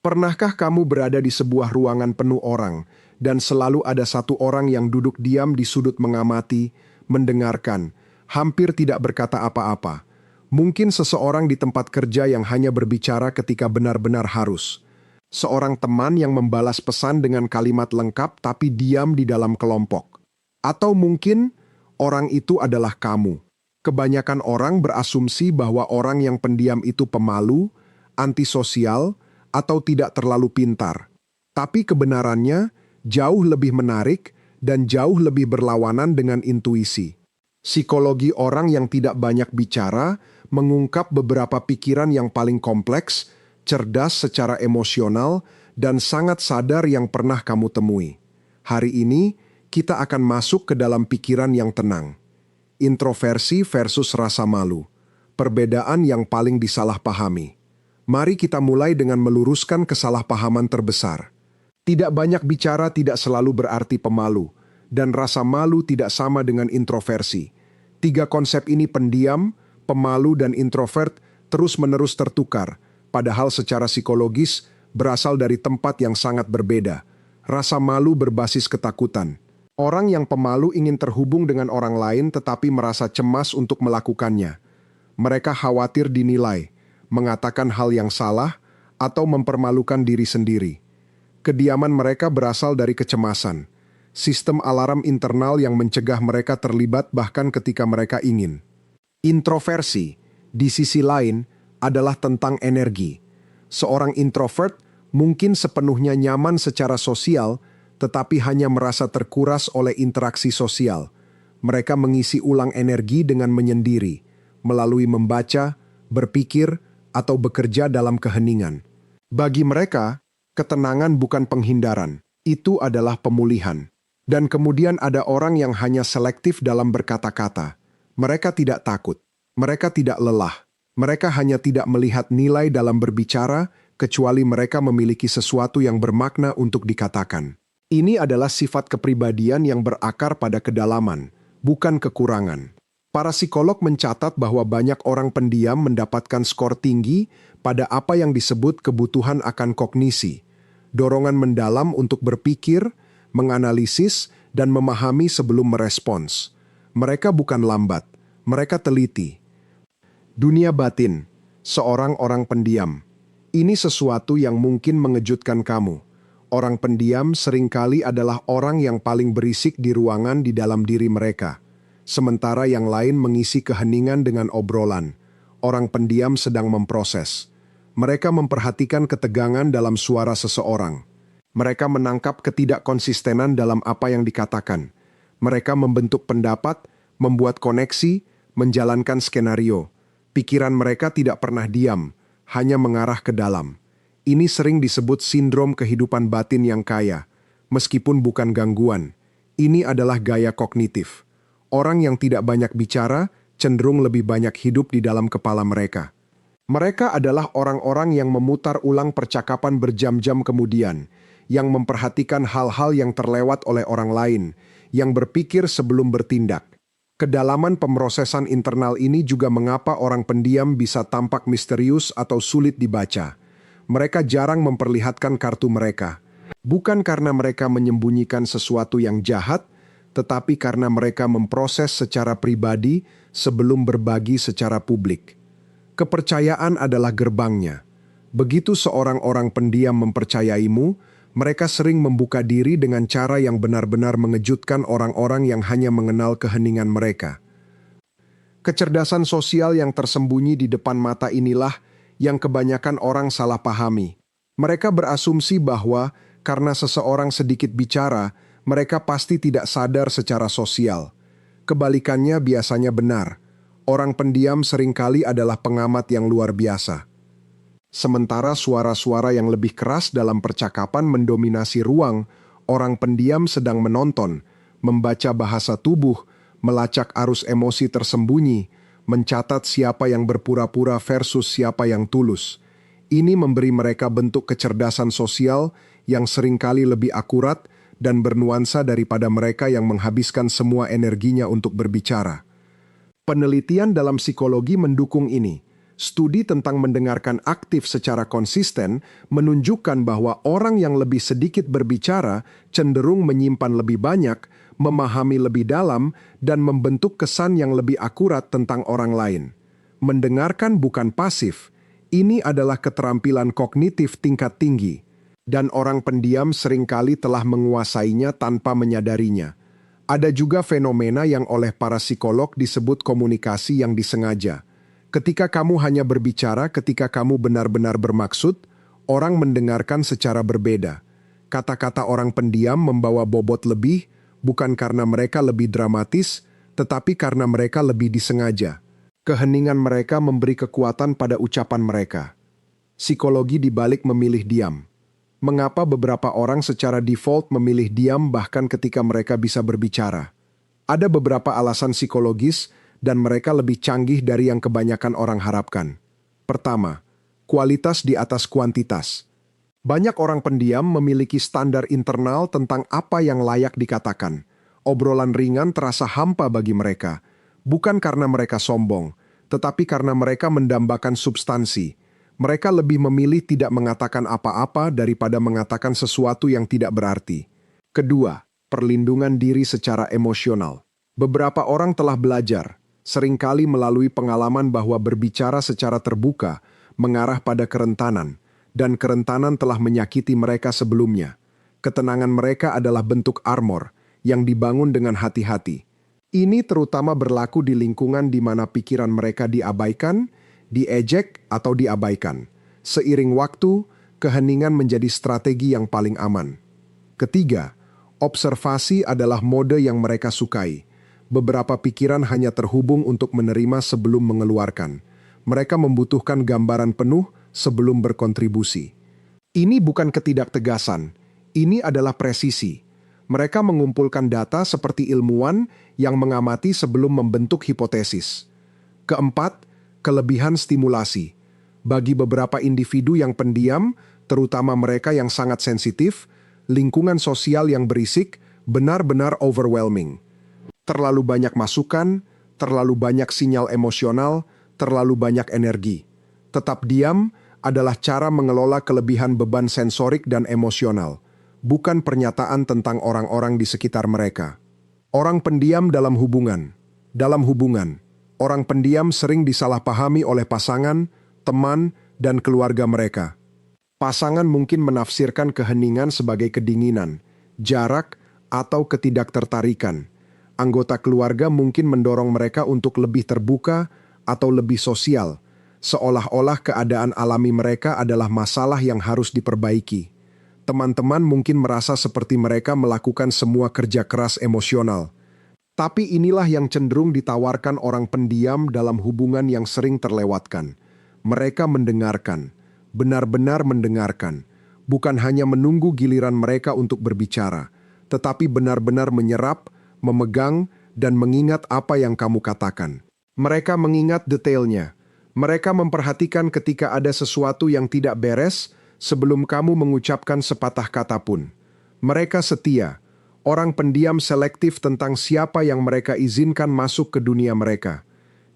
Pernahkah kamu berada di sebuah ruangan penuh orang, dan selalu ada satu orang yang duduk diam di sudut mengamati, mendengarkan, hampir tidak berkata apa-apa? Mungkin seseorang di tempat kerja yang hanya berbicara ketika benar-benar harus. Seorang teman yang membalas pesan dengan kalimat lengkap tapi diam di dalam kelompok. Atau mungkin orang itu adalah kamu. Kebanyakan orang berasumsi bahwa orang yang pendiam itu pemalu, antisosial, atau tidak terlalu pintar. Tapi kebenarannya jauh lebih menarik dan jauh lebih berlawanan dengan intuisi. Psikologi orang yang tidak banyak bicara mengungkap beberapa pikiran yang paling kompleks, cerdas secara emosional, dan sangat sadar yang pernah kamu temui. Hari ini, kita akan masuk ke dalam pikiran yang tenang. Introversi versus rasa malu. Perbedaan yang paling disalahpahami. Mari kita mulai dengan meluruskan kesalahpahaman terbesar. Tidak banyak bicara tidak selalu berarti pemalu, dan rasa malu tidak sama dengan introversi. Tiga konsep ini pendiam, pemalu, dan introvert terus-menerus tertukar, padahal secara psikologis berasal dari tempat yang sangat berbeda. Rasa malu berbasis ketakutan. Orang yang pemalu ingin terhubung dengan orang lain tetapi merasa cemas untuk melakukannya. Mereka khawatir dinilai, mengatakan hal yang salah, atau mempermalukan diri sendiri. Kediaman mereka berasal dari kecemasan. Sistem alarm internal yang mencegah mereka terlibat bahkan ketika mereka ingin. Introversi, di sisi lain, adalah tentang energi. Seorang introvert mungkin sepenuhnya nyaman secara sosial, tetapi hanya merasa terkuras oleh interaksi sosial. Mereka mengisi ulang energi dengan menyendiri, melalui membaca, berpikir, atau bekerja dalam keheningan. Bagi mereka, ketenangan bukan penghindaran, itu adalah pemulihan. Dan kemudian ada orang yang hanya selektif dalam berkata-kata. Mereka tidak takut, mereka tidak lelah, mereka hanya tidak melihat nilai dalam berbicara, kecuali mereka memiliki sesuatu yang bermakna untuk dikatakan. Ini adalah sifat kepribadian yang berakar pada kedalaman, bukan kekurangan. Para psikolog mencatat bahwa banyak orang pendiam mendapatkan skor tinggi pada apa yang disebut kebutuhan akan kognisi, dorongan mendalam untuk berpikir, menganalisis, dan memahami sebelum merespons. Mereka bukan lambat, mereka teliti. Dunia batin, seorang orang pendiam. Ini sesuatu yang mungkin mengejutkan kamu. Orang pendiam seringkali adalah orang yang paling berisik di ruangan di dalam diri mereka. Sementara yang lain mengisi keheningan dengan obrolan. Orang pendiam sedang memproses. Mereka memperhatikan ketegangan dalam suara seseorang. Mereka menangkap ketidakkonsistenan dalam apa yang dikatakan. Mereka membentuk pendapat, membuat koneksi, menjalankan skenario. Pikiran mereka tidak pernah diam, hanya mengarah ke dalam. Ini sering disebut sindrom kehidupan batin yang kaya. Meskipun bukan gangguan, ini adalah gaya kognitif. Orang yang tidak banyak bicara cenderung lebih banyak hidup di dalam kepala mereka. Mereka adalah orang-orang yang memutar ulang percakapan berjam-jam kemudian, yang memperhatikan hal-hal yang terlewat oleh orang lain, yang berpikir sebelum bertindak. Kedalaman pemrosesan internal ini juga mengapa orang pendiam bisa tampak misterius atau sulit dibaca. Mereka jarang memperlihatkan kartu mereka. Bukan karena mereka menyembunyikan sesuatu yang jahat, tetapi karena mereka memproses secara pribadi sebelum berbagi secara publik. Kepercayaan adalah gerbangnya. Begitu seorang orang pendiam mempercayaimu, mereka sering membuka diri dengan cara yang benar-benar mengejutkan orang-orang yang hanya mengenal keheningan mereka. Kecerdasan sosial yang tersembunyi di depan mata inilah yang kebanyakan orang salah pahami. Mereka berasumsi bahwa karena seseorang sedikit bicara, mereka pasti tidak sadar secara sosial. Kebalikannya biasanya benar. Orang pendiam seringkali adalah pengamat yang luar biasa. Sementara suara-suara yang lebih keras dalam percakapan mendominasi ruang, orang pendiam sedang menonton, membaca bahasa tubuh, melacak arus emosi tersembunyi, mencatat siapa yang berpura-pura versus siapa yang tulus. Ini memberi mereka bentuk kecerdasan sosial yang seringkali lebih akurat dan bernuansa daripada mereka yang menghabiskan semua energinya untuk berbicara. Penelitian dalam psikologi mendukung ini. Studi tentang mendengarkan aktif secara konsisten menunjukkan bahwa orang yang lebih sedikit berbicara cenderung menyimpan lebih banyak, memahami lebih dalam, dan membentuk kesan yang lebih akurat tentang orang lain. Mendengarkan bukan pasif, ini adalah keterampilan kognitif tingkat tinggi, dan orang pendiam seringkali telah menguasainya tanpa menyadarinya. Ada juga fenomena yang oleh para psikolog disebut komunikasi yang disengaja. Ketika kamu hanya berbicara ketika kamu benar-benar bermaksud, orang mendengarkan secara berbeda. Kata-kata orang pendiam membawa bobot lebih, bukan karena mereka lebih dramatis, tetapi karena mereka lebih disengaja. Keheningan mereka memberi kekuatan pada ucapan mereka. Psikologi di balik memilih diam. Mengapa beberapa orang secara default memilih diam bahkan ketika mereka bisa berbicara? Ada beberapa alasan psikologis, dan mereka lebih canggih dari yang kebanyakan orang harapkan. Pertama, kualitas di atas kuantitas. Banyak orang pendiam memiliki standar internal tentang apa yang layak dikatakan. Obrolan ringan terasa hampa bagi mereka, bukan karena mereka sombong, tetapi karena mereka mendambakan substansi. Mereka lebih memilih tidak mengatakan apa-apa daripada mengatakan sesuatu yang tidak berarti. Kedua, perlindungan diri secara emosional. Beberapa orang telah belajar, seringkali melalui pengalaman bahwa berbicara secara terbuka mengarah pada kerentanan, dan kerentanan telah menyakiti mereka sebelumnya. Ketenangan mereka adalah bentuk armor yang dibangun dengan hati-hati. Ini terutama berlaku di lingkungan di mana pikiran mereka diabaikan, diejek, atau diabaikan. Seiring waktu, keheningan menjadi strategi yang paling aman. Ketiga, observasi adalah mode yang mereka sukai. Beberapa pikiran hanya terhubung untuk menerima sebelum mengeluarkan. Mereka membutuhkan gambaran penuh sebelum berkontribusi. Ini bukan ketidaktegasan, ini adalah presisi. Mereka mengumpulkan data seperti ilmuwan yang mengamati sebelum membentuk hipotesis. Keempat, kelebihan stimulasi. Bagi beberapa individu yang pendiam, terutama mereka yang sangat sensitif, lingkungan sosial yang berisik benar-benar overwhelming. Terlalu banyak masukan, terlalu banyak sinyal emosional, terlalu banyak energi. Tetap diam adalah cara mengelola kelebihan beban sensorik dan emosional, bukan pernyataan tentang orang-orang di sekitar mereka. Orang pendiam dalam hubungan. Dalam hubungan, orang pendiam sering disalahpahami oleh pasangan, teman, dan keluarga mereka. Pasangan mungkin menafsirkan keheningan sebagai kedinginan, jarak, atau ketidaktertarikan. Anggota keluarga mungkin mendorong mereka untuk lebih terbuka atau lebih sosial, seolah-olah keadaan alami mereka adalah masalah yang harus diperbaiki. Teman-teman mungkin merasa seperti mereka melakukan semua kerja keras emosional. Tapi inilah yang cenderung ditawarkan orang pendiam dalam hubungan yang sering terlewatkan. Mereka mendengarkan, benar-benar mendengarkan, bukan hanya menunggu giliran mereka untuk berbicara, tetapi benar-benar menyerap, memegang, dan mengingat apa yang kamu katakan. Mereka mengingat detailnya. Mereka memperhatikan ketika ada sesuatu yang tidak beres sebelum kamu mengucapkan sepatah kata pun. Mereka setia. Orang pendiam selektif tentang siapa yang mereka izinkan masuk ke dunia mereka.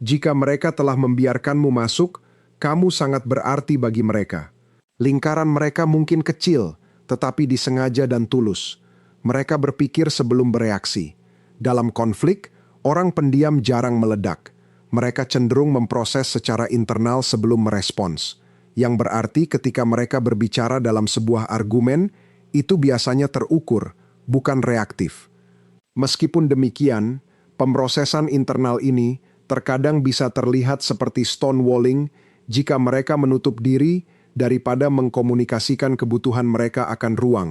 Jika mereka telah membiarkanmu masuk, kamu sangat berarti bagi mereka. Lingkaran mereka mungkin kecil, tetapi disengaja dan tulus. Mereka berpikir sebelum bereaksi. Dalam konflik, orang pendiam jarang meledak. Mereka cenderung memproses secara internal sebelum merespons. Yang berarti ketika mereka berbicara dalam sebuah argumen, itu biasanya terukur, bukan reaktif. Meskipun demikian, pemrosesan internal ini terkadang bisa terlihat seperti stonewalling jika mereka menutup diri daripada mengkomunikasikan kebutuhan mereka akan ruang.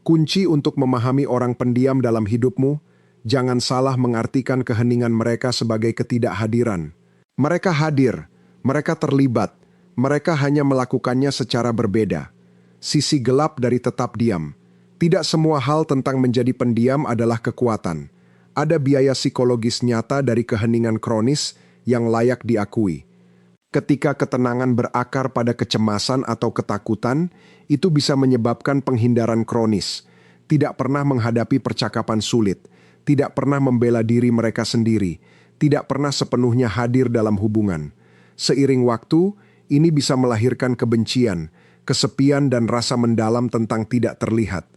Kunci untuk memahami orang pendiam dalam hidupmu, jangan salah mengartikan keheningan mereka sebagai ketidakhadiran. Mereka hadir, mereka terlibat, mereka hanya melakukannya secara berbeda. Sisi gelap dari tetap diam. Tidak semua hal tentang menjadi pendiam adalah kekuatan. Ada biaya psikologis nyata dari keheningan kronis yang layak diakui. Ketika ketenangan berakar pada kecemasan atau ketakutan, itu bisa menyebabkan penghindaran kronis. Tidak pernah menghadapi percakapan sulit, tidak pernah membela diri mereka sendiri, tidak pernah sepenuhnya hadir dalam hubungan. Seiring waktu, ini bisa melahirkan kebencian, kesepian dan rasa mendalam tentang tidak terlihat.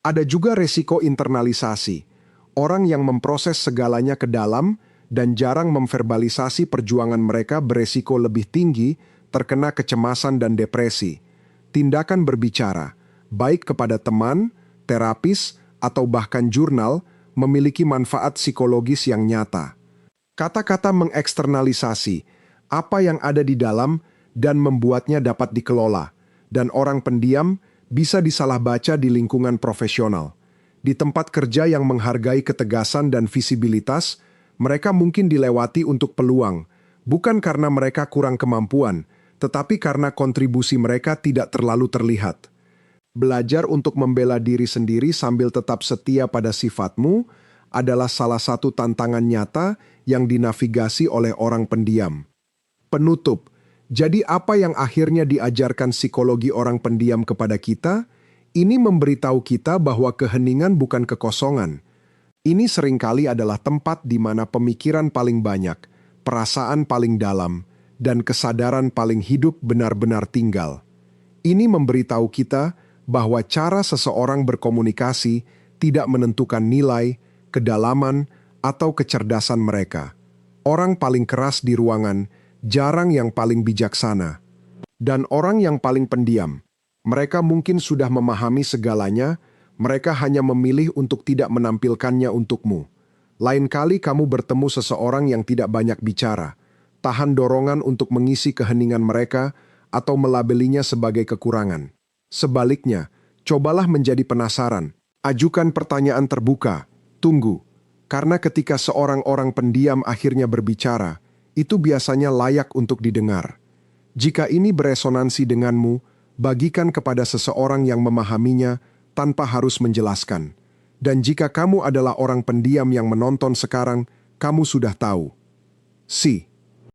Ada juga resiko internalisasi. Orang yang memproses segalanya ke dalam dan jarang memverbalisasi perjuangan mereka beresiko lebih tinggi terkena kecemasan dan depresi. Tindakan berbicara, baik kepada teman, terapis, atau bahkan jurnal, memiliki manfaat psikologis yang nyata. Kata-kata mengeksternalisasi, apa yang ada di dalam dan membuatnya dapat dikelola, dan orang pendiam bisa disalahbaca di lingkungan profesional. Di tempat kerja yang menghargai ketegasan dan visibilitas, mereka mungkin dilewati untuk peluang, bukan karena mereka kurang kemampuan, tetapi karena kontribusi mereka tidak terlalu terlihat. Belajar untuk membela diri sendiri sambil tetap setia pada sifatmu adalah salah satu tantangan nyata yang dinavigasi oleh orang pendiam. Penutup, jadi apa yang akhirnya diajarkan psikologi orang pendiam kepada kita? Ini memberitahu kita bahwa keheningan bukan kekosongan. Ini seringkali adalah tempat di mana pemikiran paling banyak, perasaan paling dalam, dan kesadaran paling hidup benar-benar tinggal. Ini memberitahu kita bahwa cara seseorang berkomunikasi tidak menentukan nilai, kedalaman, atau kecerdasan mereka. Orang paling keras di ruangan jarang yang paling bijaksana. Dan orang yang paling pendiam, mereka mungkin sudah memahami segalanya, mereka hanya memilih untuk tidak menampilkannya untukmu. Lain kali kamu bertemu seseorang yang tidak banyak bicara, tahan dorongan untuk mengisi keheningan mereka atau melabelinya sebagai kekurangan. Sebaliknya, cobalah menjadi penasaran, ajukan pertanyaan terbuka, tunggu. Karena ketika seorang orang pendiam akhirnya berbicara, itu biasanya layak untuk didengar. Jika ini beresonansi denganmu, bagikan kepada seseorang yang memahaminya tanpa harus menjelaskan. Dan jika kamu adalah orang pendiam yang menonton sekarang, kamu sudah tahu. Si